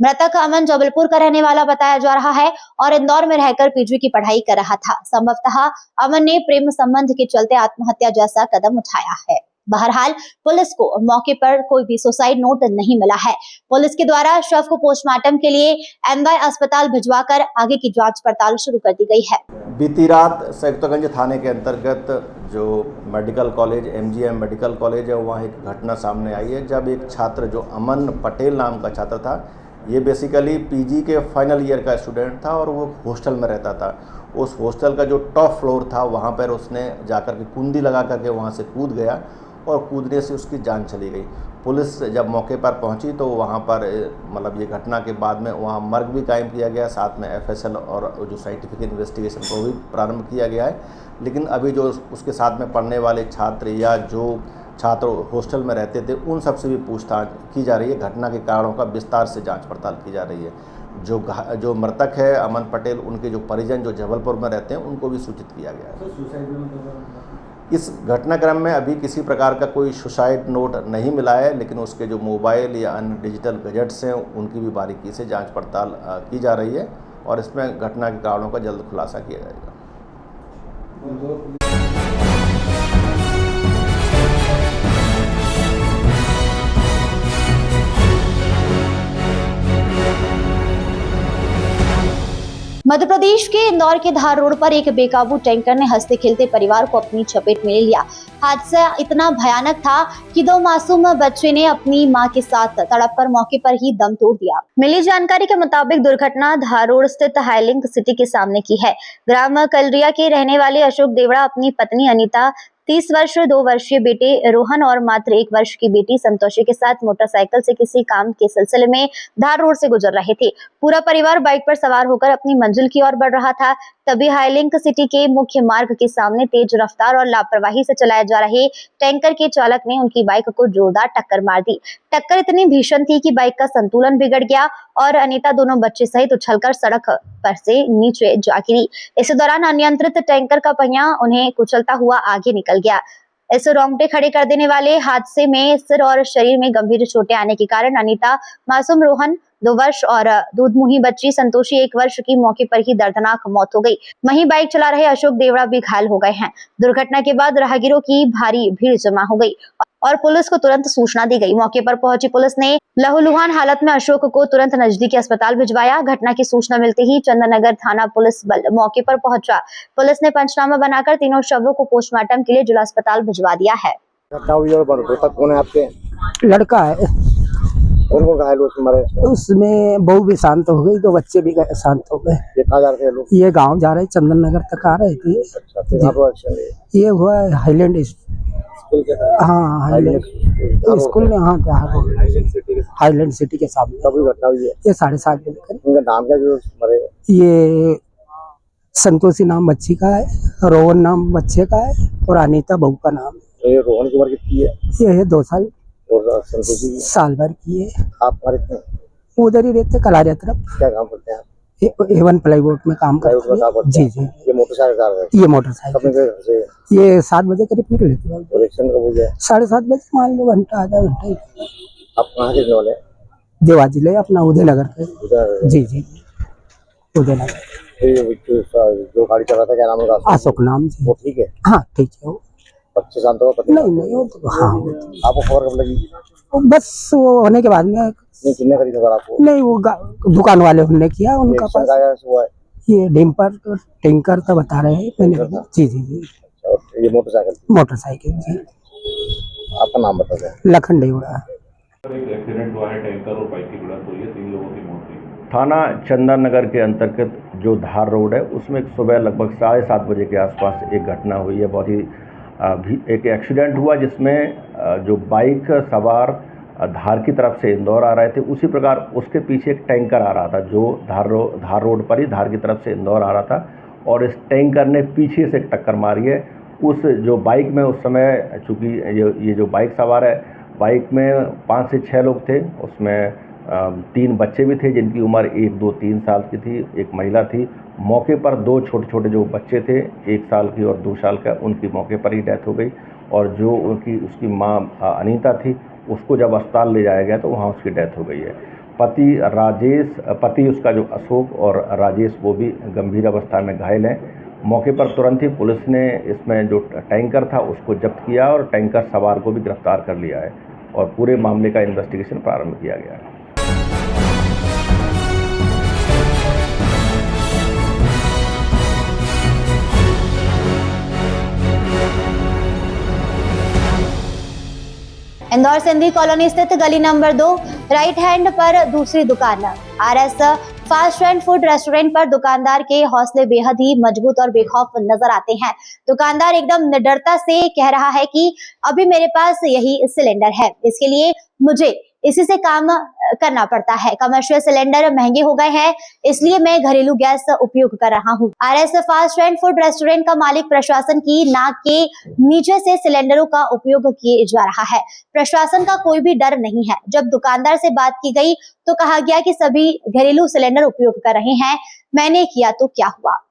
मृतक अमन जबलपुर का रहने वाला बताया जा रहा है और इंदौर में रहकर पीजी की पढ़ाई कर रहा था। संभवतः अमन ने प्रेम संबंध के चलते आत्महत्या जैसा कदम उठाया है। बहरहाल पुलिस को मौके पर कोई भी सुसाइड नोट नहीं मिला है। पुलिस के द्वारा शव को पोस्टमार्टम के लिए एमवाई अस्पताल भिजवाकर आगे की जांच पड़ताल शुरू कर दी गई है। बीती रात संयुक्तगंज थाने के अंतर्गत जो medical college MGM medical college है, वहाँ एक घटना सामने आई है जब एक छात्र जो अमन पटेल नाम का छात्र था, ये बेसिकली पीजी के फाइनल ईयर का स्टूडेंट था और वो हॉस्टल में रहता था। उस हॉस्टल का जो टॉप फ्लोर था वहाँ पर उसने जाकर के कुंडी लगा करके वहाँ से कूद गया और कूदने से उसकी जान चली गई। पुलिस जब मौके पर पहुंची तो वहाँ पर मतलब ये घटना के बाद में वहाँ मर्ग भी कायम किया गया, साथ में एफएसएल और जो साइंटिफिक इन्वेस्टिगेशन को भी प्रारंभ किया गया है। लेकिन अभी जो उसके साथ में पढ़ने वाले छात्र या जो छात्र हॉस्टल में रहते थे उन सब से भी पूछताछ की जा रही है। घटना के कारणों का विस्तार से जाँच पड़ताल की जा रही है। जो मृतक है अमन पटेल, उनके जो परिजन जो जबलपुर में रहते हैं उनको भी सूचित किया गया है। इस घटनाक्रम में अभी किसी प्रकार का कोई सुसाइड नोट नहीं मिला है, लेकिन उसके जो मोबाइल या अन्य डिजिटल गैजेट्स हैं उनकी भी बारीकी से जांच पड़ताल की जा रही है और इसमें घटना के कारणों का जल्द खुलासा किया जाएगा। मध्य प्रदेश के इंदौर के धार रोड पर एक बेकाबू टैंकर ने हंसते खेलते परिवार को अपनी चपेट में ले लिया। हादसा इतना भयानक था कि 2 मासूम बच्चे ने अपनी मां के साथ तड़पकर मौके पर ही दम तोड़ दिया। मिली जानकारी के मुताबिक दुर्घटना धार रोड स्थित हाईलिंक सिटी के सामने की है। ग्राम कलरिया के रहने वाले अशोक देवड़ा अपनी पत्नी अनीता, 30 वर्ष 2 वर्षीय बेटे रोहन और मात्र 1 वर्ष की बेटी संतोषी के साथ मोटरसाइकिल से किसी काम के सिलसिले में धार रोड से गुजर रहे थे। पूरा परिवार बाइक पर सवार होकर अपनी मंजिल की ओर बढ़ रहा था। तभी हाईलिंक सिटी के मुख्य मार्ग के सामने तेज रफ्तार और लापरवाही से चलाए जा रहे टैंकर के चालक ने उनकी बाइक को जोरदार टक्कर मार दी। टक्कर इतनी भीषण थी कि बाइक का संतुलन बिगड़ गया और अनीता दोनों बच्चे सहित उछलकर सड़क पर से नीचे जा गिरी। इस दौरान अनियंत्रित टैंकर का पहिया उन्हें कुचलता हुआ आगे निकल गया। इस रोंगटे खड़े कर देने वाले हादसे में सिर और शरीर में गंभीर चोटें आने के कारण अनीता, मासूम रोहन 2 वर्ष और दूधमुही बच्ची संतोषी 1 वर्ष की मौके पर ही दर्दनाक मौत हो गई। वहीं बाइक चला रहे अशोक देवड़ा भी घायल हो गए हैं। दुर्घटना के बाद राहगीरों की भारी भीड़ जमा हो गई और पुलिस को तुरंत सूचना दी गई। मौके पर पहुंची पुलिस ने लहूलुहान हालत में अशोक को तुरंत नजदीकी अस्पताल भिजवाया। घटना की सूचना मिलते ही चंदननगर थाना पुलिस बल मौके पर पहुंचा। पुलिस ने पंचनामा बनाकर तीनों शवों को पोस्टमार्टम के लिए जिला अस्पताल भिजवा दिया है। कौन है आपके? लड़का है। उसमें बहू भी शांत हो गई, 2 बच्चे भी शांत हो गए। ये कहाँ जा रहे हैं लोग? ये गांव जा रहे, चंदननगर तक आ रहे थे। अच्छा, ये हुआ हाईलैंड हाँ हाईलैंड स्कूल में, हाँ हाईलैंड सिटी के सामने। कभी घटना हुई है? ये 7:30 बजे। उनका नाम क्या जो मरे? ये संतोषी नाम बच्ची का है, रोहन नाम बच्चे का है और अनीता बहू का नाम है। तो ये रोहन की उम्र कितनी है? ये है 2 साल, और संतोषी की? साल भर की है। आप हमारे इतने उधर ही रहते कलारिया तरफ। क्या काम करते हैं आप? A1 प्लाईवुड में काम करते हैं। जी जी। ये मोटरसाइकिल कार है? ये मोटरसाइकिल कब निकले घर से? ये 7 बजे करीब निकले थे। और एक्सीडेंट कब हो गया? 7:30 बजे, मान लो घंटा आधा घंटा ही। आप कहाँ के रहने वाले हैं? देवा जिले अपना उदयनगर के। उधर? जी जी उदयनगर। जो गाड़ी चला था क्या नाम है? अशोक नाम जी। वो ठीक है? हाँ ठीक है। वो बच्चे शांत हो? नहीं वो तो हाँ। आपको खबर कब लगी? बस वो होने के बाद में। नहीं, कितने करीब खबर आपको? नहीं वो दुकान वाले उन्होंने किया, उनका पास हुआ है? ये डिम्पर टैंकर का बता रहे हैं मैंने। जी जी जी। और ये मोटरसाइकिल जी। आपका नाम बता दें। लखन डेवड़ा। एक एक्सीडेंट हुआ है, टैंकर और बाइक की भिड़ंत हुई है, 3 लोगों की मौत हुई। थाना चंदन नगर के अंतर्गत जो धार रोड है उसमें सुबह लगभग 7:30 बजे के आसपास एक घटना हुई है। बहुत ही एक एक्सीडेंट हुआ जिसमें जो बाइक सवार धार की तरफ से इंदौर आ रहे थे, उसी प्रकार उसके पीछे एक टैंकर आ रहा था जो धार रोड पर ही धार की तरफ से इंदौर आ रहा था, और इस टैंकर ने पीछे से टक्कर मारी है। उस जो बाइक में उस समय, चूँकि ये जो बाइक सवार है, बाइक में 5 से 6 लोग थे, उसमें 3 बच्चे भी थे जिनकी उम्र 1, 2, 3 साल की थी, एक महिला थी। मौके पर 2 छोटे छोटे जो बच्चे थे, 1 साल की और 2 साल का, उनकी मौके पर ही डेथ हो गई। और जो उसकी माँ अनीता थी, उसको जब अस्पताल ले जाया गया तो वहाँ उसकी डेथ हो गई है। पति उसका जो अशोक और राजेश, वो भी गंभीर अवस्था में घायल हैं। मौके पर तुरंत ही पुलिस ने इसमें जो टैंकर था उसको जब्त किया और टैंकर सवार को भी गिरफ्तार कर लिया है और पूरे मामले का इन्वेस्टिगेशन प्रारंभ किया गया है। इंदौर सिंधी कॉलोनी स्थित गली नंबर 2 राइट हैंड पर दूसरी दुकान RS fast and food restaurant पर दुकानदार के हौसले बेहद ही मजबूत और बेखौफ नजर आते हैं। दुकानदार एकदम निडरता से कह रहा है कि अभी मेरे पास यही सिलेंडर है, इसके लिए मुझे इसी से काम करना पड़ता है। कमर्शियल सिलेंडर महंगे हो गए हैं, इसलिए मैं घरेलू गैस उपयोग कर रहा हूँ। RS fast and food restaurant का मालिक प्रशासन की नाक के नीचे से सिलेंडरों का उपयोग किए जा रहा है। प्रशासन का कोई भी डर नहीं है। जब दुकानदार से बात की गई तो कहा गया कि सभी घरेलू सिलेंडर उपयोग कर रहे हैं, मैंने किया तो क्या हुआ।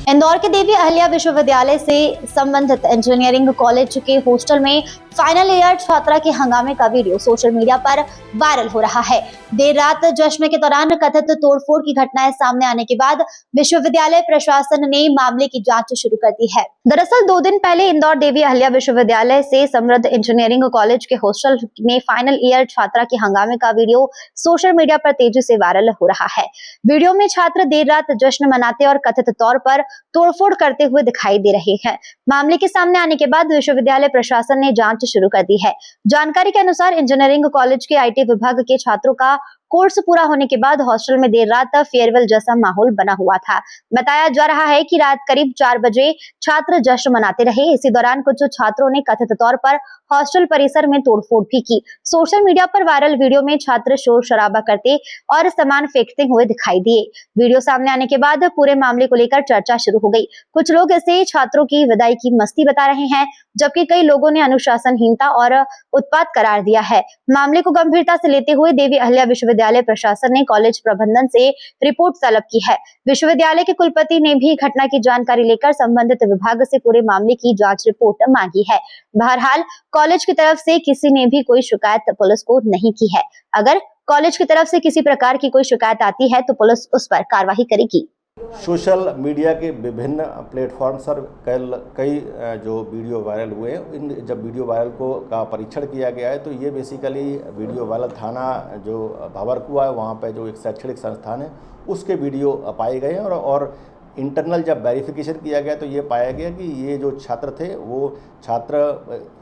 इंदौर के देवी अहिल्या विश्वविद्यालय से संबंधित इंजीनियरिंग कॉलेज के हॉस्टल में फाइनल ईयर छात्रा के हंगामे का वीडियो सोशल मीडिया पर वायरल हो रहा है। देर रात जश्न के दौरान कथित तोड़फोड़ की घटनाएं सामने आने के बाद विश्वविद्यालय प्रशासन ने मामले की जांच शुरू कर दी है। दरअसल 2 दिन पहले इंदौर देवी अहिल्या विश्वविद्यालय से समृद्ध इंजीनियरिंग कॉलेज के हॉस्टल में फाइनल ईयर छात्रा के हंगामे का वीडियो सोशल मीडिया पर तेजी से वायरल हो रहा है। वीडियो में छात्र देर रात जश्न मनाते और कथित तौर पर तोड़फोड़ करते हुए दिखाई दे रहे हैं। मामले के सामने आने के बाद विश्वविद्यालय प्रशासन ने जांच शुरू कर दी है। जानकारी के अनुसार इंजीनियरिंग कॉलेज के IT विभाग के छात्रों का कोर्स पूरा होने के बाद हॉस्टल में देर रात फेयरवेल जैसा माहौल बना हुआ था। बताया जा रहा है कि रात करीब 4 बजे छात्र जश्न मनाते रहे। इसी दौरान कुछ छात्रों ने कथित तौर पर हॉस्टल परिसर में तोड़फोड़ भी की। सोशल मीडिया पर वायरल वीडियो में छात्र शोर शराबा करते और सामान फेंकते हुए दिखाई दिए। वीडियो सामने आने के बाद पूरे मामले को लेकर चर्चा शुरू हो गई। कुछ लोग इसे छात्रों की विदाई की मस्ती बता रहे हैं, जबकि कई लोगों ने अनुशासनहीनता और उत्पात करार दिया है। मामले को गंभीरता से लेते हुए देवी अहिल्या विश्वविद्यालय प्रशासन ने कॉलेज प्रबंधन से रिपोर्ट तलब की है। विश्वविद्यालय के कुलपति ने भी घटना की जानकारी लेकर संबंधित विभाग से पूरे मामले की जांच रिपोर्ट मांगी है। बहरहाल कॉलेज की तरफ से किसी ने भी कोई शिकायत पुलिस को नहीं की है। अगर कॉलेज की तरफ से किसी प्रकार की कोई शिकायत आती है तो पुलिस उस पर कार्रवाई करेगी। सोशल मीडिया के विभिन्न प्लेटफॉर्म पर कई जो वीडियो वायरल हुए, इन जब वीडियो वायरल का परीक्षण किया गया है तो ये बेसिकली वीडियो वायरल थाना जो भावरकुआ है वहाँ पे जो एक शैक्षणिक संस्थान है उसके वीडियो पाए गए हैं और इंटरनल जब वेरिफिकेशन किया गया तो ये पाया गया कि ये जो छात्र थे वो छात्र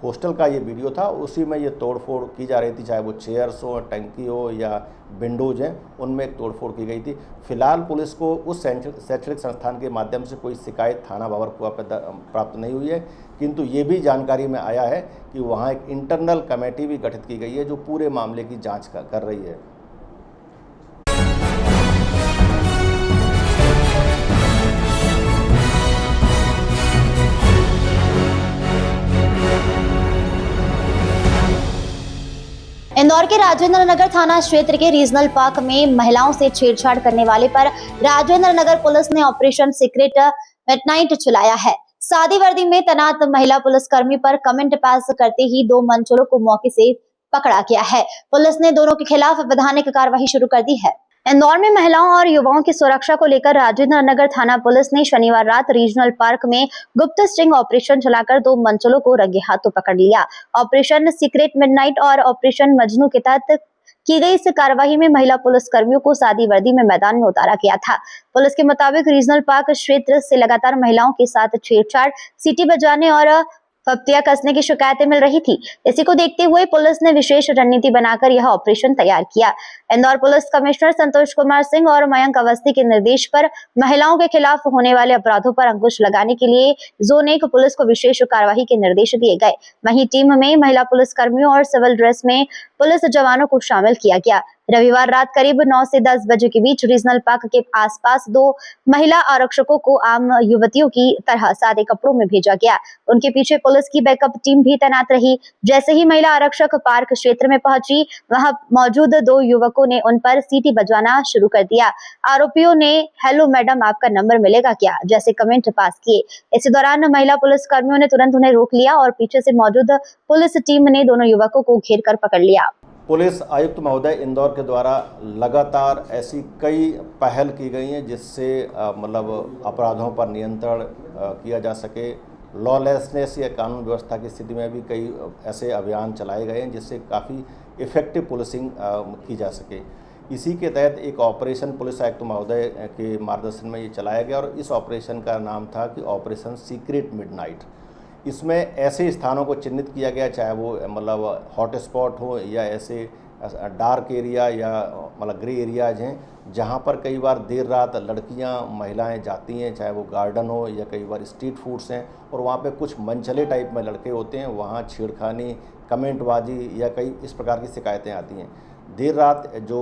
हॉस्टल का ये वीडियो था, उसी में ये तोड़फोड़ की जा रही थी, चाहे वो चेयर्स हो, टंकी हो या विंडोज हैं, उनमें एक तोड़फोड़ की गई थी। फिलहाल पुलिस को उस शैक्षणिक संस्थान के माध्यम से कोई शिकायत थाना भावरकुआ पर प्राप्त नहीं हुई है, किंतु ये भी जानकारी में आया है कि वहाँ एक इंटरनल कमेटी भी गठित की गई है जो पूरे मामले की जाँच कर रही है। इंदौर के राजेंद्र नगर थाना क्षेत्र के रीजनल पार्क में महिलाओं से छेड़छाड़ करने वाले पर राजेंद्र नगर पुलिस ने ऑपरेशन सीक्रेट मिडनाइट चलाया है। सादी वर्दी में तैनात महिला पुलिसकर्मी पर कमेंट पास करते ही 2 मनचलों को मौके से पकड़ा गया है। पुलिस ने दोनों के खिलाफ वैधानिक कार्रवाई शुरू कर दी है। इंदौर में महिलाओं और युवाओं की सुरक्षा को लेकर राजेंद्र नगर थाना पुलिस ने शनिवार रात रीजनल पार्क में गुप्त स्टिंग ऑपरेशन चलाकर 2 मनचलों को रंगे हाथों पकड़ लिया। ऑपरेशन सीक्रेट मिडनाइट और ऑपरेशन मजनू के तहत की गई इस कार्रवाई में महिला पुलिस कर्मियों को सादी वर्दी में मैदान में उतारा गया था। पुलिस के मुताबिक रीजनल पार्क क्षेत्र से लगातार महिलाओं के साथ छेड़छाड़, सीटी बजाने और फप्तियां कसने की शिकायतें मिल रही थी। इसी को देखते हुए पुलिस ने विशेष रणनीति बनाकर यह ऑपरेशन तैयार किया। इंदौर पुलिस कमिश्नर संतोष कुमार सिंह और मयंक अवस्थी के निर्देश पर महिलाओं के खिलाफ होने वाले अपराधों पर अंकुश लगाने के लिए जोन 1 पुलिस को विशेष कार्यवाही के निर्देश दिए गए। वहीं टीम में महिला पुलिस कर्मियों और सिविल ड्रेस में पुलिस जवानों को शामिल किया गया। रविवार रात करीब 9 से 10 बजे के बीच रीजनल पार्क के आसपास 2 महिला आरक्षकों को आम युवतियों की तरह सादे कपड़ों में भेजा गया। उनके पीछे पुलिस की बैकअप टीम भी तैनात रही। जैसे ही महिला आरक्षक पार्क क्षेत्र में पहुंची, वहां मौजूद 2 युवकों ने उन पर सीटी बजाना शुरू कर दिया। आरोपियों ने हेलो मैडम आपका नंबर मिलेगा क्या जैसे कमेंट पास किए। इसी दौरान महिला पुलिस कर्मियों ने तुरंत उन्हें रोक लिया और पीछे से मौजूद पुलिस टीम ने दोनों युवकों को घेर कर पकड़ लिया। पुलिस आयुक्त महोदय इंदौर के द्वारा लगातार ऐसी कई पहल की गई हैं जिससे मतलब अपराधों पर नियंत्रण किया जा सके। लॉलेसनेस या कानून व्यवस्था की स्थिति में भी कई ऐसे अभियान चलाए गए हैं जिससे काफ़ी इफ़ेक्टिव पुलिसिंग की जा सके। इसी के तहत एक ऑपरेशन पुलिस आयुक्त महोदय के मार्गदर्शन में ये चलाया गया और इस ऑपरेशन का नाम था कि ऑपरेशन सीक्रेट मिडनाइट। इसमें ऐसे स्थानों को चिन्हित किया गया, चाहे वो मतलब हॉट स्पॉट हो या ऐसे डार्क एरिया या मतलब ग्रे एरियाज हैं जहाँ पर कई बार देर रात लड़कियाँ महिलाएं जाती हैं, चाहे वो गार्डन हो या कई बार स्ट्रीट फूड्स हैं और वहाँ पे कुछ मनचले टाइप में लड़के होते हैं, वहाँ छेड़खानी, कमेंटबाजी या कई इस प्रकार की शिकायतें आती हैं। देर रात जो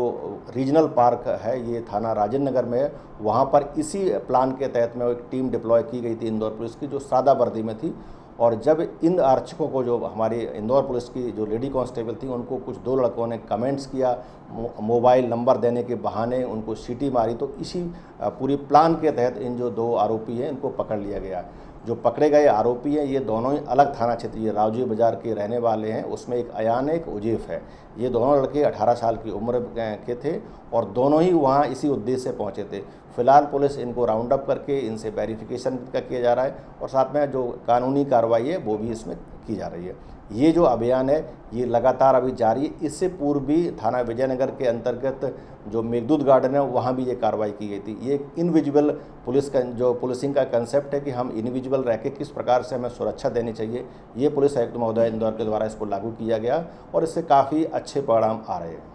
रीजनल पार्क है ये थाना राजेंद्र नगर में है, वहाँ पर इसी प्लान के तहत में एक टीम डिप्लॉय की गई थी इंदौर पुलिस की जो सादा वर्दी में थी। और जब इन आरक्षकों को जो हमारी इंदौर पुलिस की जो लेडी कांस्टेबल थी उनको कुछ 2 लड़कों ने कमेंट्स किया, मोबाइल नंबर देने के बहाने उनको सीटी मारी, तो इसी पूरी प्लान के तहत इन जो 2 आरोपी हैं इनको पकड़ लिया गया। जो पकड़े गए आरोपी हैं ये दोनों ही अलग थाना क्षेत्र, ये रावजी बाजार के रहने वाले हैं। उसमें एक अयान है, एक उजेफ है। ये दोनों लड़के 18 साल की उम्र के थे और दोनों ही वहाँ इसी उद्देश्य से पहुँचे थे। फिलहाल पुलिस इनको राउंड अप करके इनसे वेरिफिकेशन किया जा रहा है और साथ में जो कानूनी कार्रवाई है वो भी इसमें की जा रही है। ये जो अभियान है ये लगातार अभी जारी है। इससे पूर्व भी थाना विजयनगर के अंतर्गत जो मेघदूत गार्डन है वहाँ भी ये कार्रवाई की गई थी। ये इनविजिबल पुलिस का जो पुलिसिंग का कंसेप्ट है कि हम इनविजिबल रह के किस प्रकार से हमें सुरक्षा देनी चाहिए, ये पुलिस आयुक्त महोदय इंदौर के द्वारा इसको लागू किया गया और इससे काफ़ी अच्छे परिणाम आ रहे हैं।